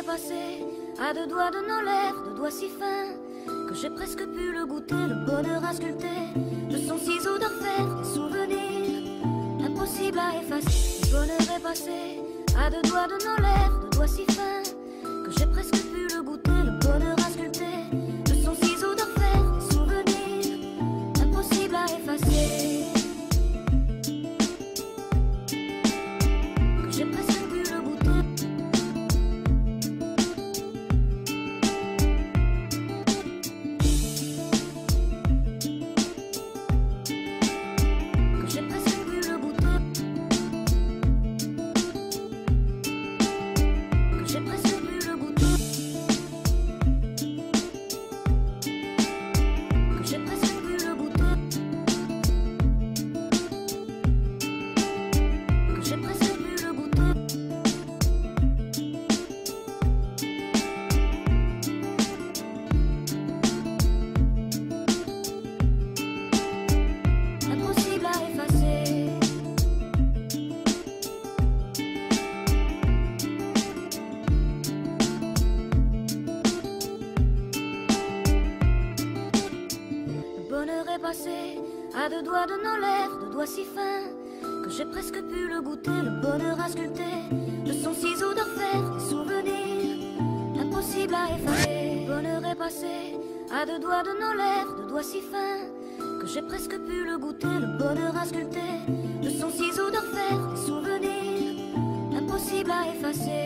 passé à deux doigts de nos lèvres, deux doigts si fins que j'ai presque pu le goûter, le bonheur à sculpter de son ciseau d'orfèvre, des souvenirs impossibles à effacer. Le bonheur est passé à deux doigts de nos lèvres, deux doigts si fins que j'ai presque pu le goûter, le bonheur à sculpter de son ciseau d'orfèvre, des souvenirs impossibles à effacer. Que j'ai presque pu le goûter. À deux doigts de nos lèvres, deux doigts si fins que j'ai presque pu le goûter, le bonheur à sculpter de son ciseau d'orfèvre, des souvenirs impossibles à effacer. Le bonheur est passé à deux doigts de nos lèvres, deux doigts si fins que j'ai presque pu le goûter, le bonheur à sculpter de son ciseau d'orfèvre, des souvenirs impossibles à effacer.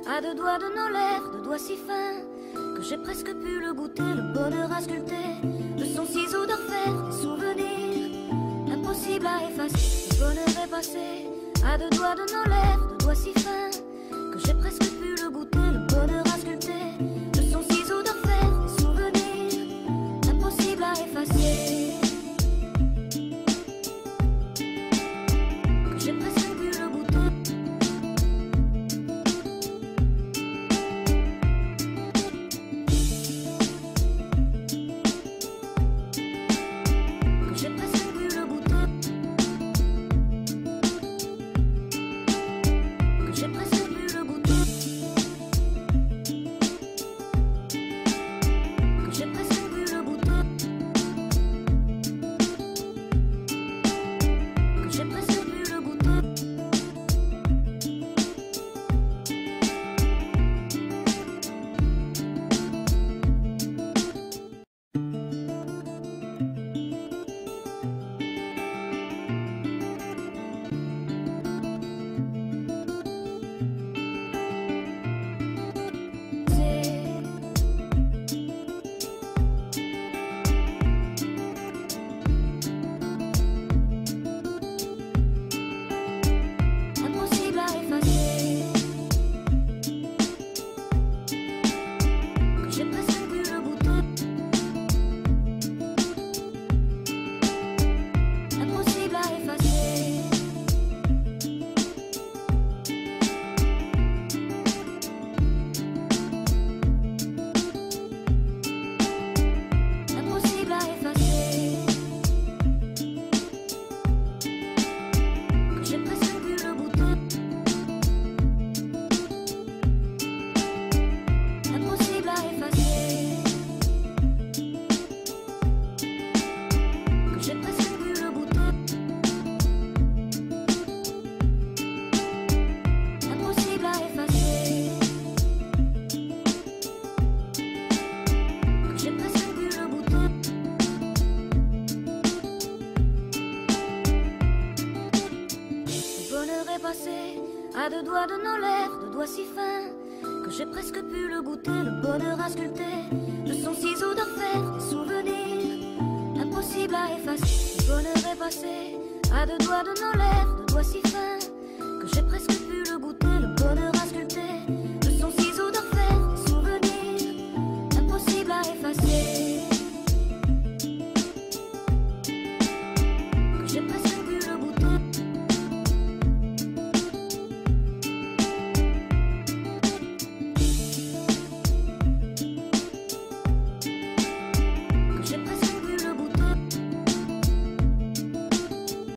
À deux doigts de nos lèvres, deux doigts si fins que j'ai presque pu le goûter, le bonheur à sculpter de son ciseau d'orfèvre, des souvenirs impossibles à effacer. Le bonheur est passé à deux doigts de nos lèvres, deux doigts si fins que j'ai presque pu le goûter, le bonheur à sculpter de son ciseau d'orfèvre, des souvenirs impossibles à effacer. Que j'ai presque pu le goûter. J'ai presque pu le goûter. à deux doigts de nos lèvres, deux doigts si fins que j'ai presque pu le goûter, le bonheur à sculpter de son ciseau d'orfèvre, des souvenirs impossibles à effacer. Le bonheur est passé à deux doigts de nos lèvres, deux doigts si fins que j'ai presque pu le